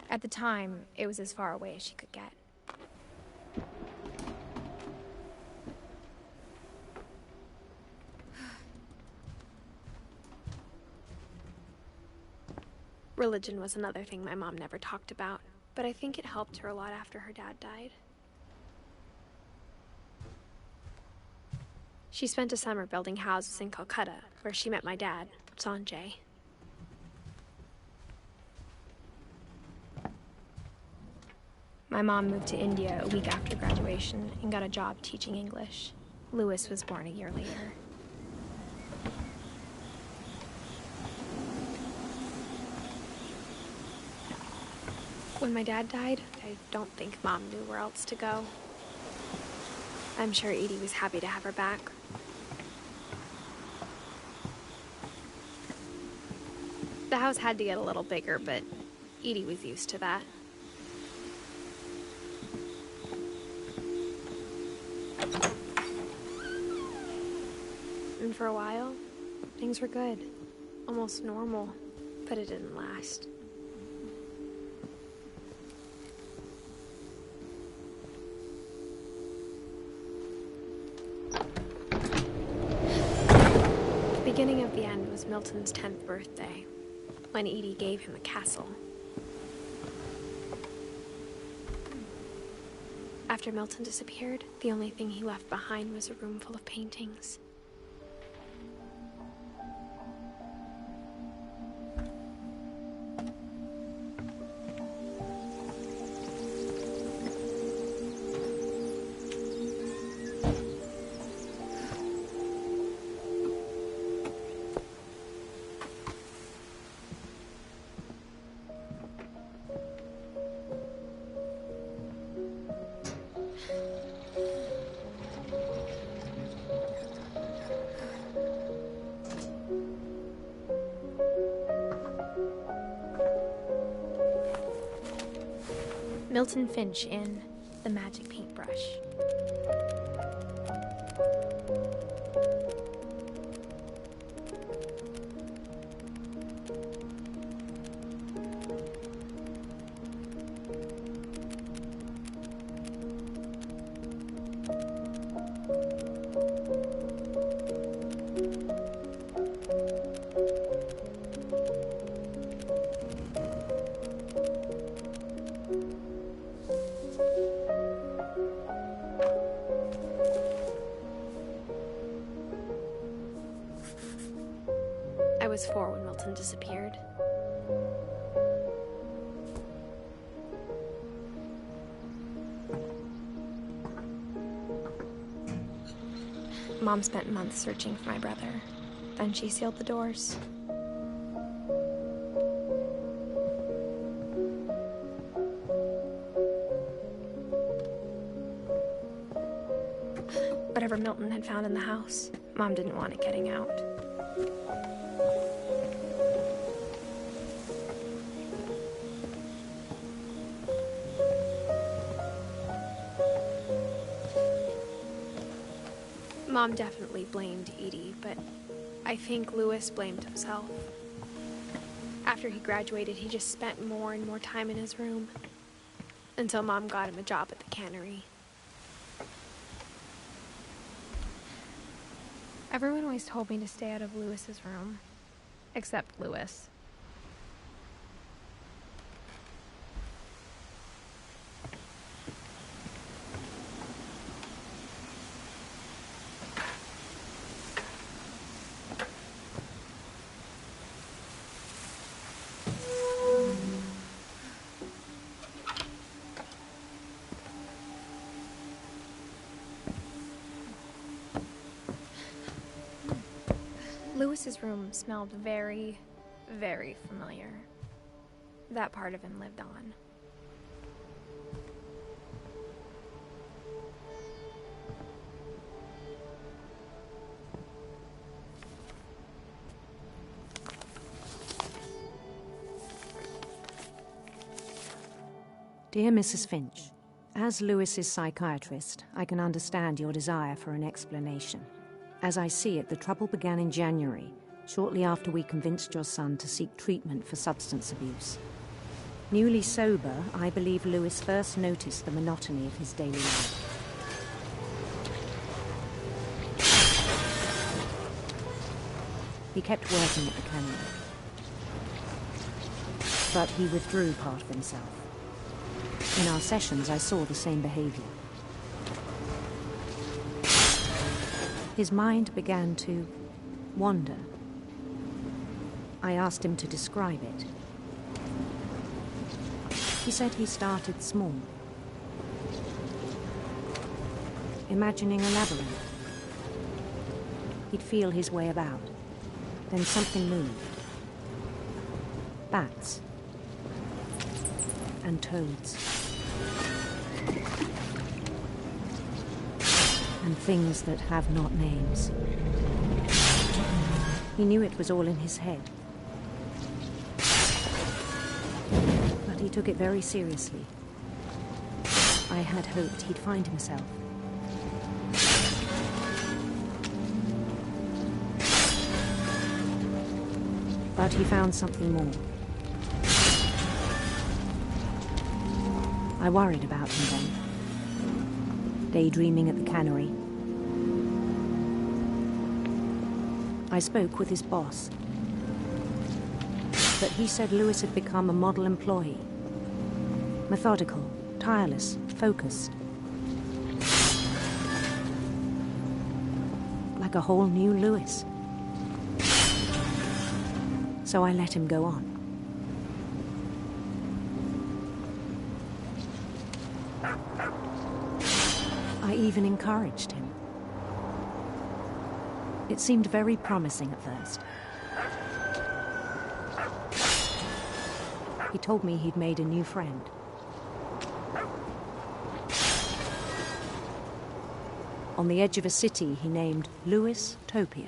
At the time, it was as far away as she could get. Religion was another thing my mom never talked about, but I think it helped her a lot after her dad died. She spent a summer building houses in Calcutta, where she met my dad, Sanjay. My mom moved to India a week after graduation and got a job teaching English. Louis was born a year later. When my dad died, I don't think Mom knew where else to go. I'm sure Edie was happy to have her back. The house had to get a little bigger, but Edie was used to that. And for a while, things were good. Almost normal, but it didn't last. The beginning of the end was Milton's 10th birthday, when Edie gave him a castle. After Milton disappeared, the only thing he left behind was a room full of paintings. Milton Finch in The Magic Paintbrush. was 4 when Milton disappeared. Mom spent months searching for my brother. Then she sealed the doors. Whatever Milton had found in the house, Mom didn't want it getting out. Mom definitely blamed Edie, but I think Louis blamed himself. After he graduated, he just spent more and more time in his room, until Mom got him a job at the cannery. Everyone always told me to stay out of Louis's room, except Louis. Louis's room smelled very, very familiar. That part of him lived on. Dear Mrs. Finch, as Louis's psychiatrist, I can understand your desire for an explanation. As I see it, the trouble began in January, shortly after we convinced your son to seek treatment for substance abuse. Newly sober, I believe Louis first noticed the monotony of his daily life. He kept working at the cannery, but he withdrew part of himself. In our sessions, I saw the same behavior. His mind began to wander. I asked him to describe it. He said he started small, imagining a labyrinth. He'd feel his way about. Then something moved. Bats and toads. And things that have not names. He knew it was all in his head. But he took it very seriously. I had hoped he'd find himself. But he found something more. I worried about him then. Daydreaming at the cannery. I spoke with his boss. But he said Louis had become a model employee. Methodical, tireless, focused. Like a whole new Louis. So I let him go on. I even encouraged him. It seemed very promising at first. He told me he'd made a new friend. On the edge of a city he named Louis Topia.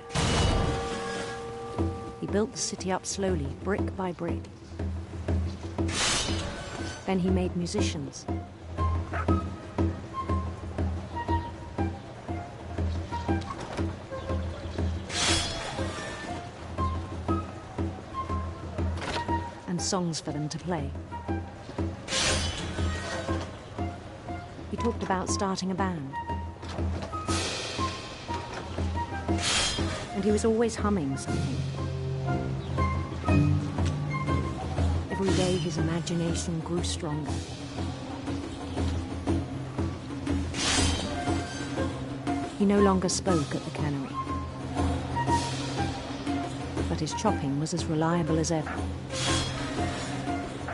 He built the city up slowly, brick by brick. Then he made musicians. And songs for them to play. He talked about starting a band. And he was always humming something. Every day his imagination grew stronger. He no longer spoke at the cannery. But but his chopping was as reliable as ever.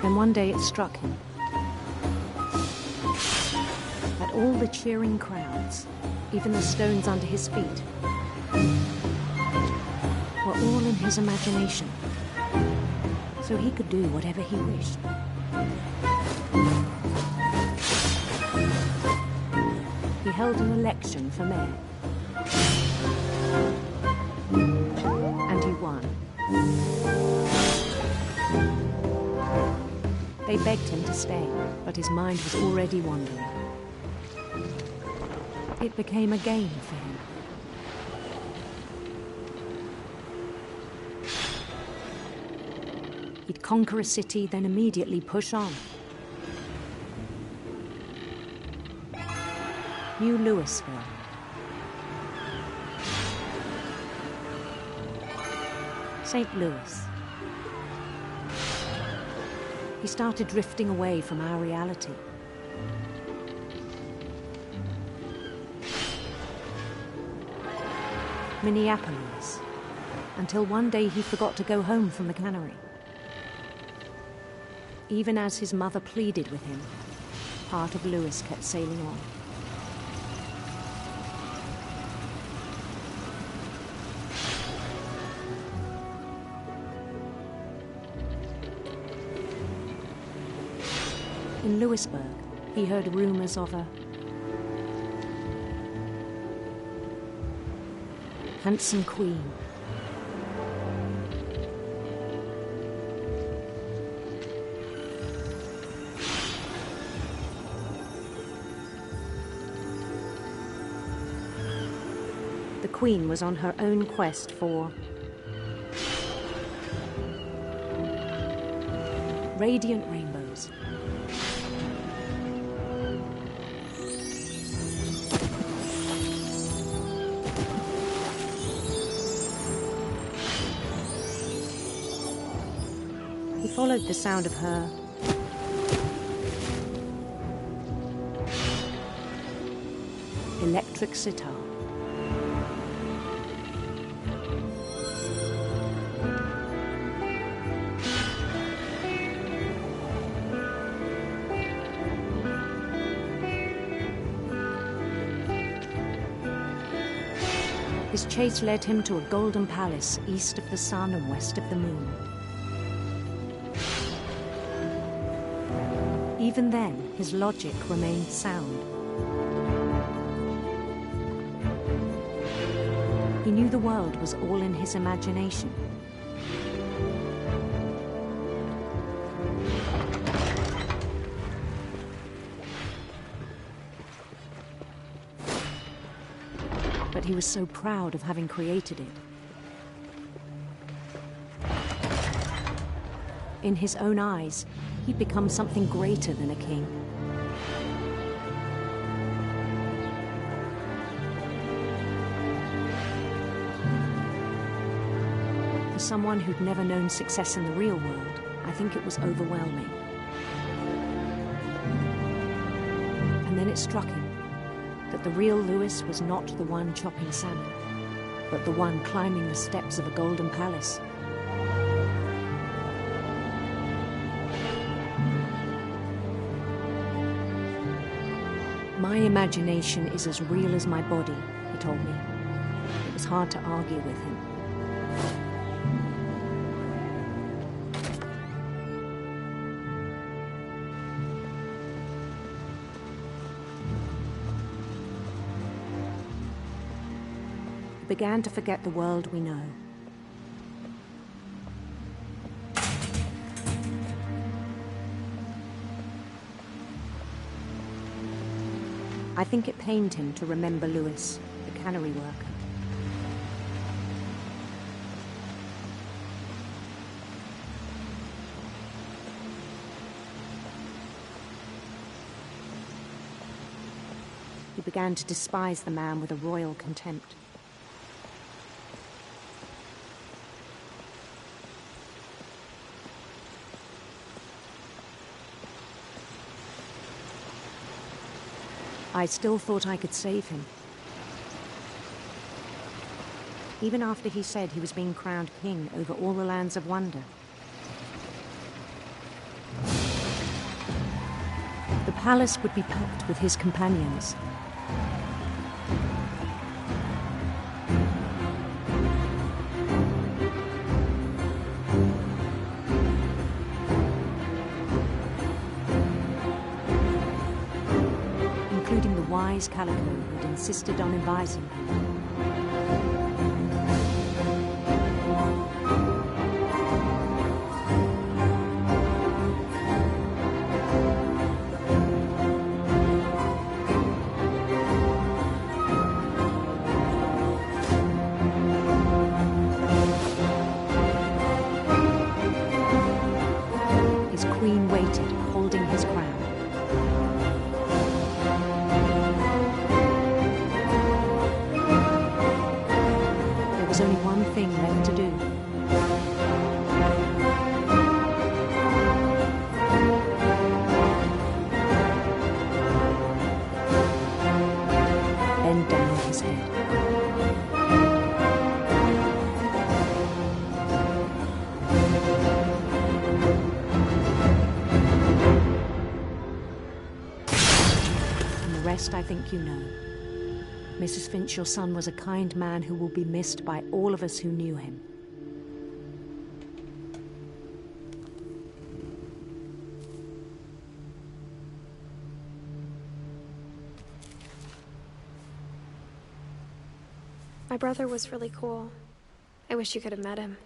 Then one day it struck him that all the cheering crowds, even the stones under his feet, were all in his imagination, so he could do whatever he wished. He held an election for mayor, and he won. They begged him to stay, but his mind was already wandering. It became a game for him. He'd conquer a city, then immediately push on. New Louisville. St. Louis. He started drifting away from our reality. Minneapolis, until one day he forgot to go home from the cannery. Even as his mother pleaded with him, part of Louis kept sailing on. In Louisburg, he heard rumors of a handsome queen. The queen was on her own quest for radiant rainbows. He followed the sound of her electric sitar. His chase led him to a golden palace east of the sun and west of the moon. Even then, his logic remained sound. He knew the world was all in his imagination. But he was so proud of having created it. In his own eyes, he'd become something greater than a king. For someone who'd never known success in the real world, I think it was overwhelming. And then it struck him that the real Louis was not the one chopping salmon, but the one climbing the steps of a golden palace. My imagination is as real as my body, he told me. It was hard to argue with him. We began to forget the world we know. I think it pained him to remember Louis, the cannery worker. He began to despise the man with a royal contempt. I still thought I could save him. even after he said he was being crowned king over all the lands of wonder. The palace would be packed with his companions. Including the wise Calico who had insisted on advising them. I think you know. Mrs. Finch, your son was a kind man who will be missed by all of us who knew him. My brother was really cool. I wish you could have met him.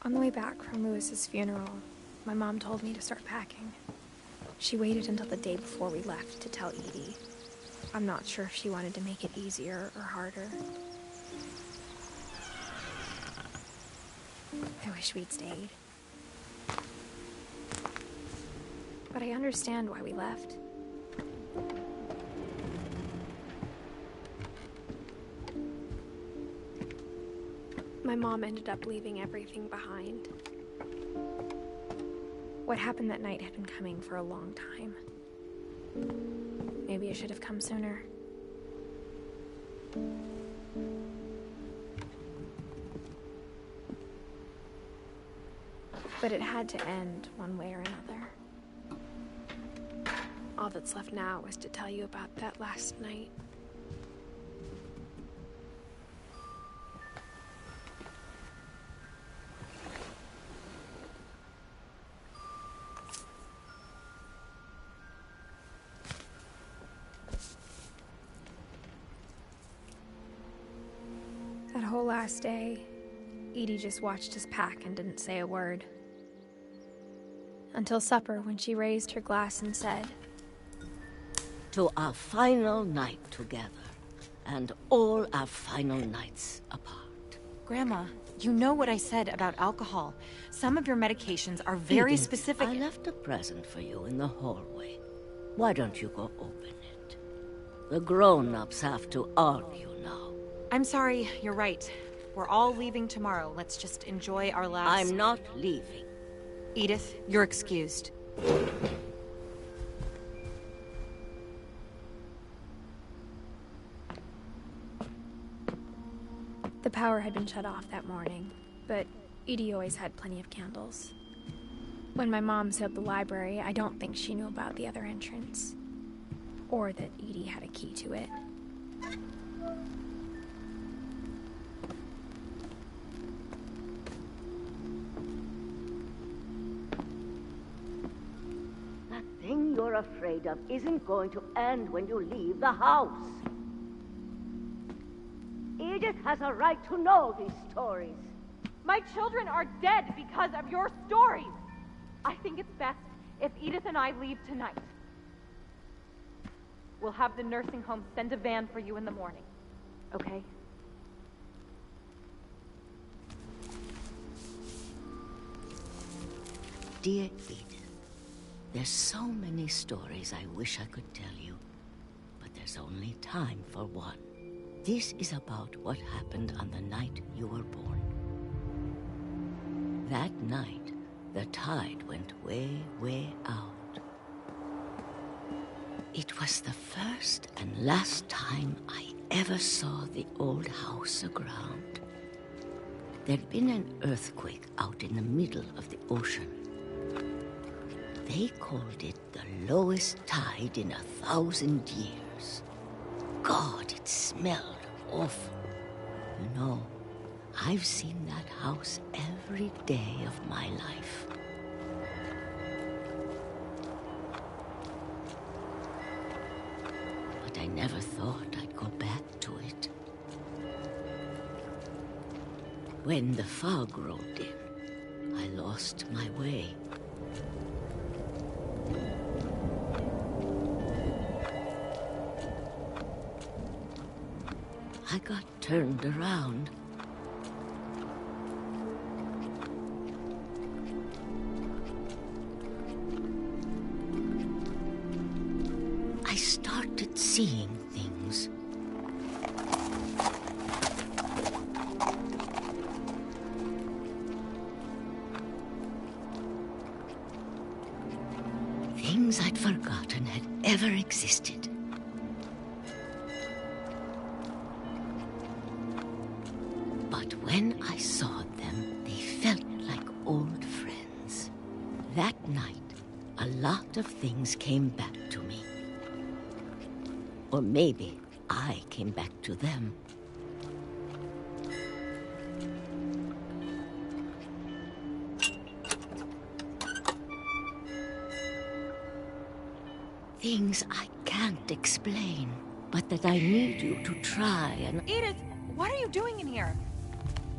On the way back from Lewis's funeral, my mom told me to start packing. She waited until the day before we left to tell Edie. I'm not sure if she wanted to make it easier or harder. I wish we'd stayed. But I understand why we left. My mom ended up leaving everything behind. What happened that night had been coming for a long time. Maybe it should have come sooner. But it had to end one way or another. All that's left now is to tell you about that last night. That whole last day, Edie just watched us pack and didn't say a word. Until supper, when she raised her glass and said, "To our final night together, and all our final nights apart." Grandma, you know what I said about alcohol. Some of your medications are very Edith, specific. I left a present for you in the hallway. Why don't you go open it? The grown-ups have to argue now. I'm sorry, you're right. We're all leaving tomorrow. Let's just enjoy our last... I'm not leaving. Edith, you're excused. The power had been shut off that morning, but Edie always had plenty of candles. When my mom sealed the library, I don't think she knew about the other entrance. Or that Edie had a key to it. That thing you're afraid of isn't going to end when you leave the house. Edith has a right to know these stories. My children are dead because of your stories. I think it's best if Edith and I leave tonight. We'll have the nursing home send a van for you in the morning, okay? Dear Edith, there's so many stories I wish I could tell you, but they're there's only time for one. This is about what happened on the night you were born. That night, the tide went way, way out. It was the first and last time I ever saw the old house aground. There'd been an earthquake out in the middle of the ocean. They called it the lowest tide in 1,000 years. God, it smelled awful. You know, I've seen that house every day of my life. But I never thought I'd go back to it. When the fog rolled in, I lost my way. I got turned around. I started seeing things. Things I'd forgotten had ever existed. But when I saw them, they felt like old friends. That night, a lot of things came back to me. Or maybe I came back to them. Things I can't explain, but that I need you to try and... Edith, what are you doing in here?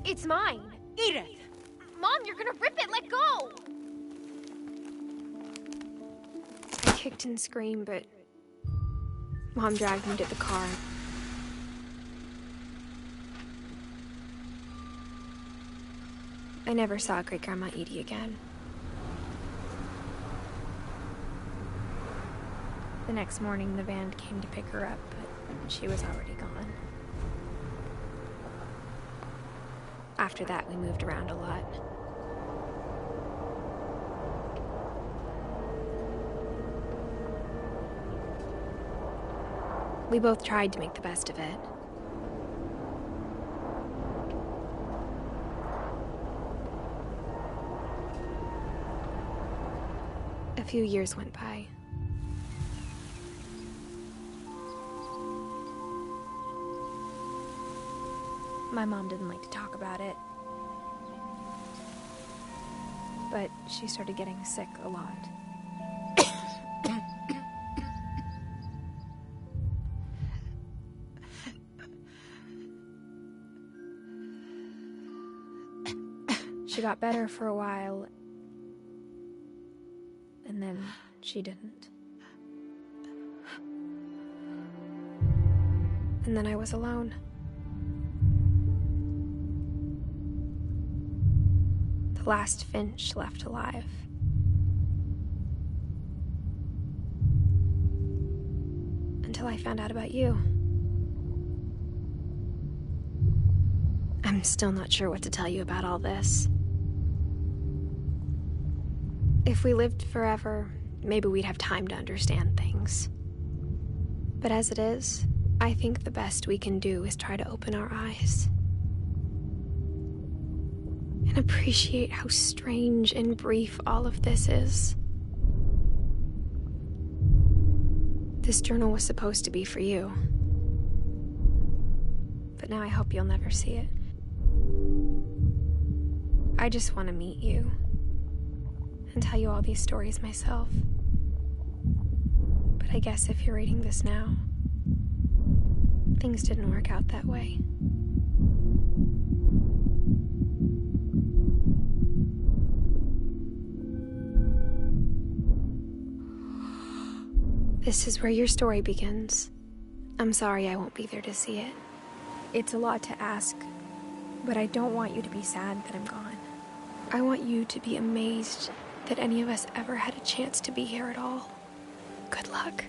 It's mine. Edith! Mom, you're gonna rip it! Let go! I kicked and screamed, but Mom dragged me to the car. I never saw Great-Grandma Edie again. The next morning, the van came to pick her up, but she was already gone. After that, we moved around a lot. We both tried to make the best of it. A few years went by. My mom didn't like to talk about it, but she started getting sick a lot. She got better for a while, and then she didn't. And then I was alone. The last Finch left alive. Until I found out about you. I'm still not sure what to tell you about all this. If we lived forever, maybe we'd have time to understand things. But as it is, I think the best we can do is try to open our eyes. And appreciate how strange and brief all of this is. This journal was supposed to be for you. But now I hope you'll never see it. I just want to meet you. And tell you all these stories myself. But I guess if you're reading this now, things didn't work out that way. This is where your story begins. I'm sorry I won't be there to see it. It's a lot to ask, but I don't want you to be sad that I'm gone. I want you to be amazed that any of us ever had a chance to be here at all. Good luck.